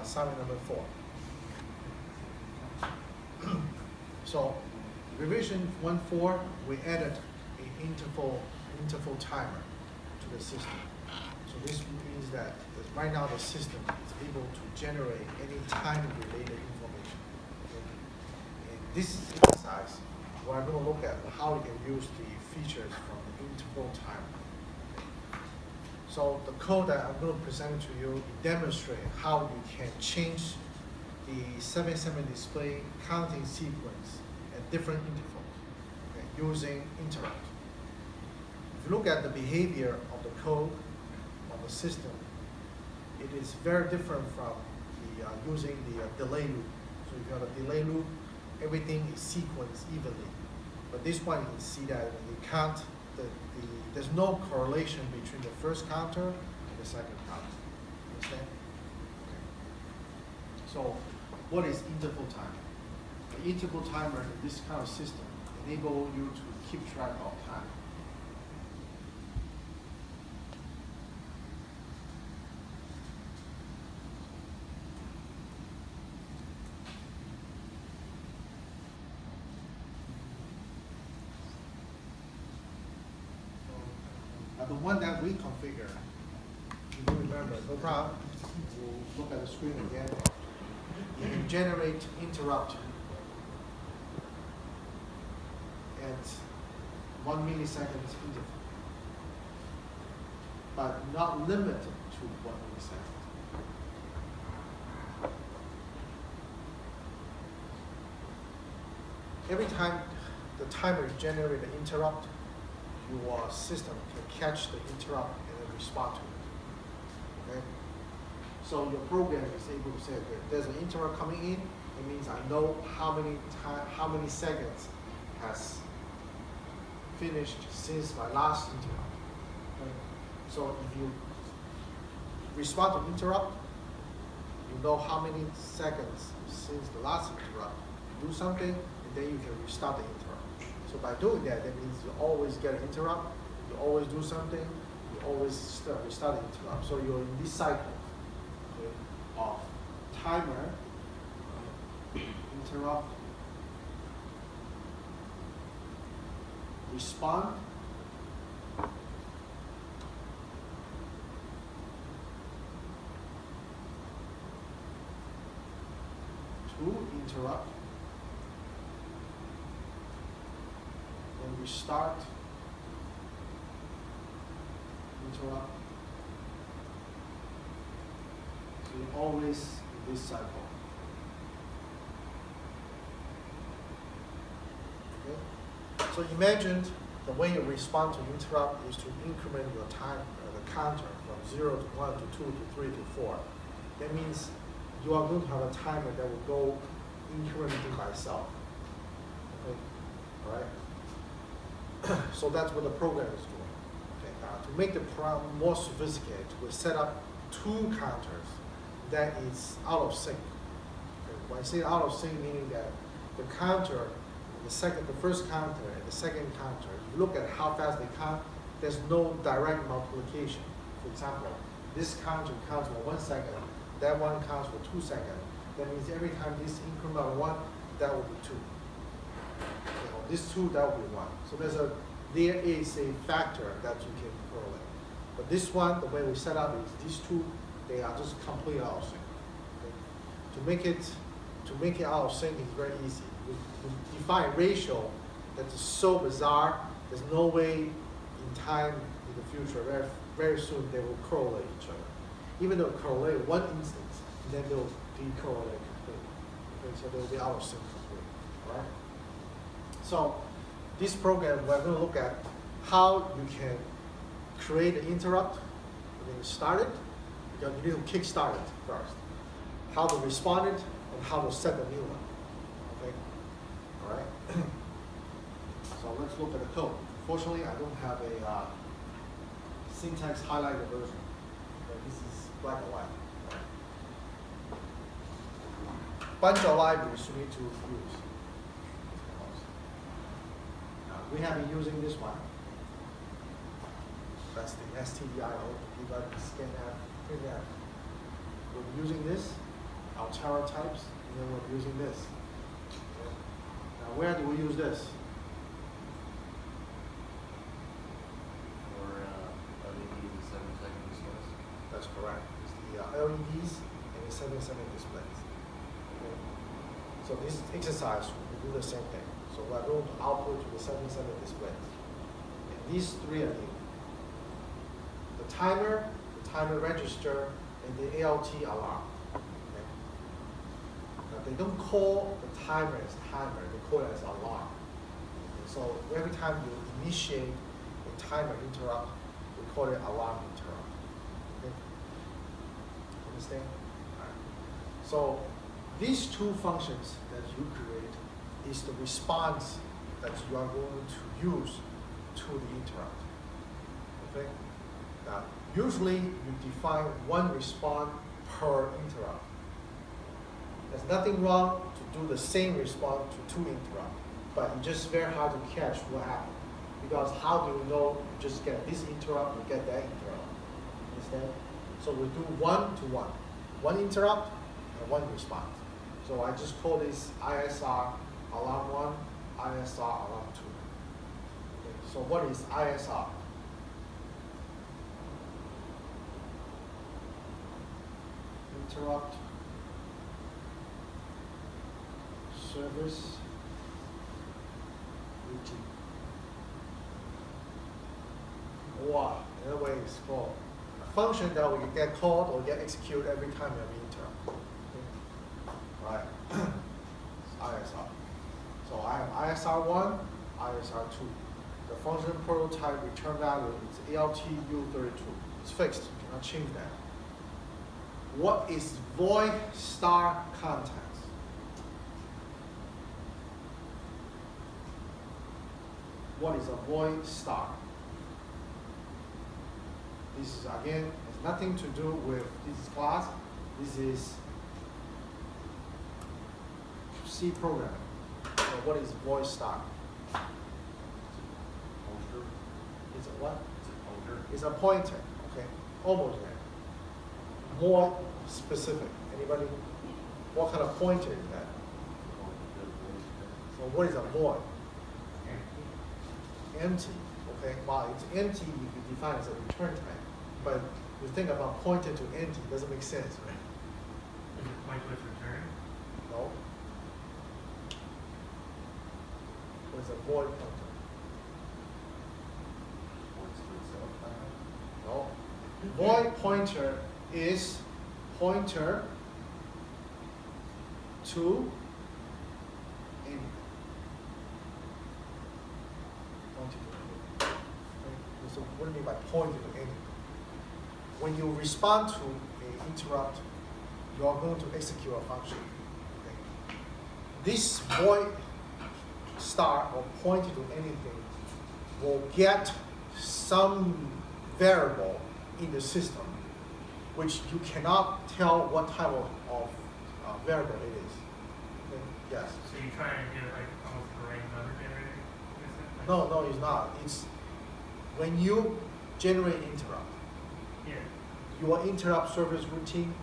assignment number 4. So revision 1.4, we added an interval timer to the system. So this means that right now the system is able to generate any time-related information. Okay? And this exercise, we're going to look at how you can use the features from the interval timer. So the code that I'm going to present to you demonstrates how you can change the 7/7 display counting sequence at different intervals, okay, using interrupt. If you look at the behavior of the code of the system, it is very different from the using the delay loop. So if you have a delay loop, everything is sequenced evenly. But this one, you can see that when you count, there's no correlation between the first counter and the second counter. Understand? Okay. So, what is interval timer? The interval timer in this kind of system enable you to keep track of time. The one that we configure, you don't remember, no problem. We'll look at the screen again. You can generate interrupt at 1 millisecond interval, but not limited to 1 millisecond. Every time the timer generates an interrupt, your system can catch the interrupt and then respond to it. Okay? So your program is able to say, okay, there's an interrupt coming in. It means I know how many seconds has finished since my last interrupt. Okay? So if you respond to interrupt, you know how many seconds since the last interrupt. You do something, and then you can restart the interrupt. So by doing that, that means you always get an interrupt, you always do something, you always restart the interrupt. So you're in this cycle, okay, of timer, interrupt, respond, to interrupt, then restart, interrupt. So you're always in this cycle. Okay? So imagine the way you respond to interrupt is to increment your time, the counter from 0 to 1 to 2 to 3 to 4. That means you are going to have a timer that will go incrementing by itself. Okay? All right? So that's what the program is doing. Okay. To make the program more sophisticated, we set up 2 counters that is out of sync. Okay. When I say out of sync, meaning that the counter, the first counter and the second counter, if you look at how fast they count, there's no direct multiplication. For example, this counter counts for 1 second, that one counts for 2 seconds. That means every time this increment of 1, that will be 2. This 2, that will be 1. So there is a factor that you can correlate. But this one, the way we set up is these 2, they are just completely out of sync. Okay? To make it out of sync is very easy. We define a ratio that is so bizarre. There's no way in time in the future, very soon, they will correlate each other. Even though correlate one instance, then they'll decorrelate completely. Okay? So they'll be out of sync completely. Right? So this program, we're going to look at how you can create an interrupt when you start it. You need to kickstart it first. How to respond it and how to set the new one. Okay? All right? So let's look at the code. Fortunately, I don't have a syntax highlighted version. Okay? This is black and white. Bunch of libraries you need to use. We have been using this one. That's the STDIO, debug, scanf, printf. We're using this. Altera types, and then we're using this. Okay. Now, where do we use this? Or LED 7-second displays. That's correct. It's the LEDs and the 7-second displays. Okay. So this exercise, we do the same thing. So we're going to output to the 7-second displays. And these three are new. The timer register, and the ALT alarm. Okay. Now they don't call the timer as timer, they call it as alarm. Okay. So every time you initiate a timer interrupt, we call it alarm interrupt. Okay. Understand? All right. So these two functions that you create is the response that you are going to use to the interrupt. Okay? Now, usually you define one response per interrupt. There's nothing wrong to do the same response to two interrupts, but it's just very hard to catch what happened. Because how do you know you just get this interrupt, you get that interrupt? Understand? So we do one to one. One interrupt and one response. So I just call this ISR alarm 1, ISR alarm 2. Okay, so what is ISR? Interrupt service routine. Or another way it's called a function that will get called or get executed every time you have an interrupt. Okay. Right. ISR. So I have ISR1, ISR2. The function prototype return value is ALTU32. It's fixed. You cannot change that. What is void star context? What is a void star? This is, again, has nothing to do with this class. This is C programming. So what is void star? Pointer. It's a what? It's a pointer. It's a pointer. Okay, almost there. More specific. Anybody? What kind of pointer is that? So what is a void? Empty. Okay, well, it's empty, you can define as a return type. But you think about pointer to empty, it doesn't make sense, right? Is it pointless return? No. What is a void pointer? Points to itself. No. Void pointer is pointer to anything. Pointer to anything. Okay. So what do you mean by pointer to anything? When you respond to an interrupt, you are going to execute a function. Okay. This void star or pointer to anything will get some variable in the system which you cannot tell what type of variable it is. Okay. Yes? So you're trying to get like almost a random number generator? No, it's not. It's when you generate interrupt, Yeah. your interrupt service routine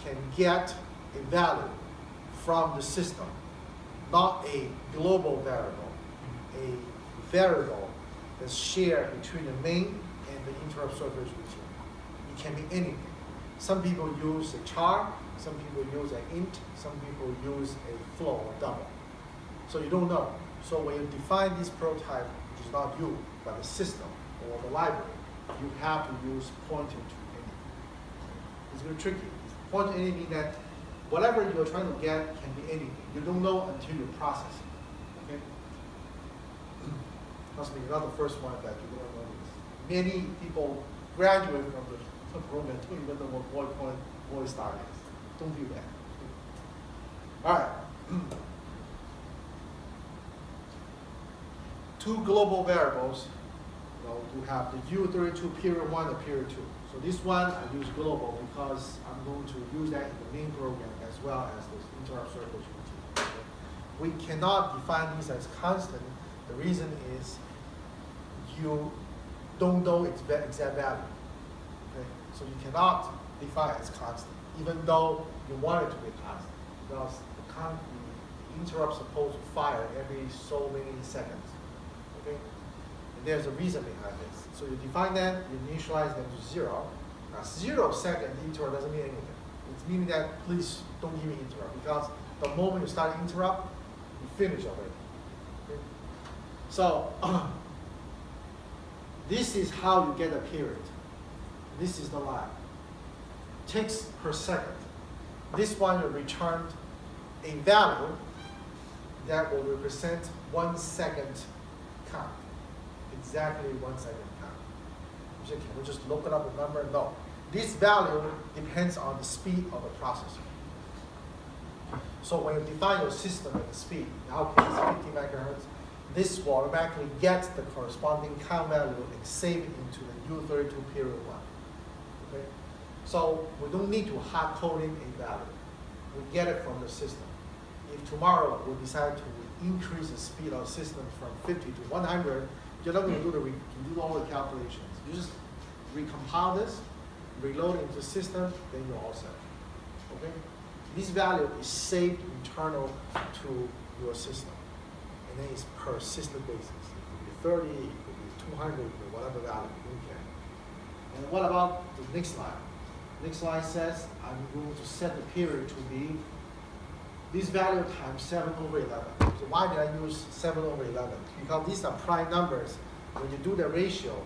can get a value from the system, not a global variable, a variable that's shared between the main and the interrupt service routine. It can be anything. Some people use a char, some people use an int, some people use a flow or double. So you don't know. So when you define this prototype, which is not you, but the system or the library, you have to use pointer to anything. It's very tricky. Pointer to anything that whatever you're trying to get can be anything. You don't know until you process it. Okay? Must be not the first one that you don't know this. Many people graduate from the program don't even know what void star is. Don't do that. All right. Two global variables. You have the U32 period 1 and period 2. So this one I use global because I'm going to use that in the main program as well as this interrupt service routine. Okay? We cannot define these as constant. The reason is you don't know its exact value. Okay? So you cannot define as constant, even though you want it to be constant because the interrupt is supposed to fire every so many seconds. Okay? And there's a reason behind this. So you define that, you initialize them to 0. Now 0 second interrupt doesn't mean anything. It's meaning that please don't give me interrupt because the moment you start interrupt, you finish already. Okay? So this is how you get a period. This is the line. Ticks per second. This one will return a value that will represent 1 second count. Exactly 1 second count. You say, can we just look it up a number? No. This value depends on the speed of the processor. So when you define your system at the speed, in our case 50 megahertz, this will automatically get the corresponding count value and save it into the U32 period 1. Okay? So we don't need to hard code in a value. We get it from the system. If tomorrow we decide to increase the speed of the system from 50 to 100, you're not going to do all the calculations. You just recompile this, reload it into the system, then you're all set. Okay? This value is saved internal to your system. And then it's per system basis. It could be 30, it could be 200, it could be whatever value you can. And what about the next line? Next line says I'm going to set the period to be this value times 7 over 11. So why did I use 7 over 11? Because these are prime numbers. When you do the ratio,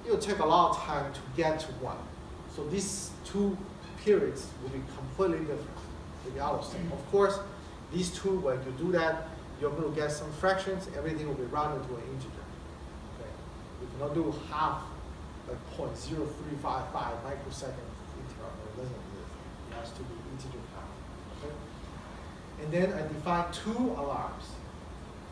it will take a lot of time to get to 1. So these two periods will be completely different to the other side. Of course, these two, when you do that, you're going to get some fractions. Everything will be rounded to an integer. Okay? You cannot do half, like 0.0355 microsecond interrupt. It doesn't exist. It has to be integer count. Okay? And then I define 2 alarms.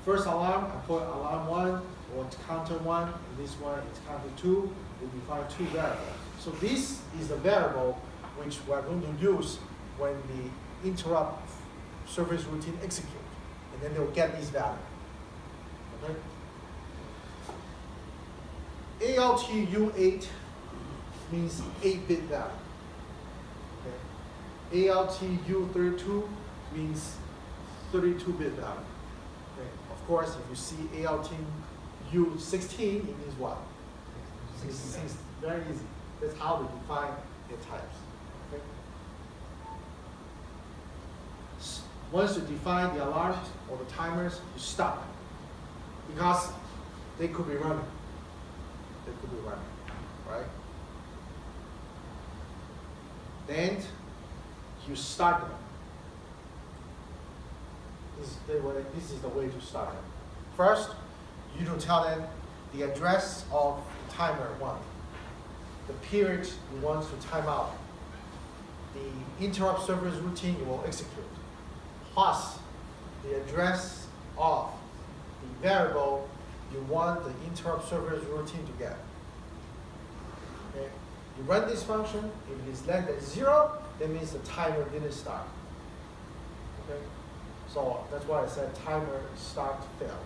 First alarm, I put alarm 1 or counter 1, and this one is counter 2. We define 2 variables. So this is the variable which we're going to use when the interrupt service routine execute, and then they'll get this value. Okay? ALTU8 means 8-bit value. Okay? ALTU32 means 32-bit value. Okay? Of course, if you see ALTU16, it means what? 66. Very easy. That's how we define the types. Okay? Once you define the alarms or the timers, you stop them. Because they could be running. They could be running, right? Then you start them. This is the way to start them. First, you don't tell them the address of timer 1, the period you want to time out, the interrupt service routine you will execute, plus the address of the variable you want the interrupt service routine to get. Okay? You run this function. If it is less than 0, that means the timer didn't start. Okay? So that's why I said timer start fail.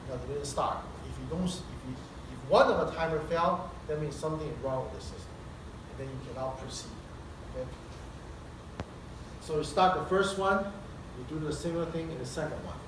Because it didn't start. If one of the timer failed, that means something is wrong with the system, and then you cannot proceed. Okay? So you start the first one, you do the similar thing in the second one.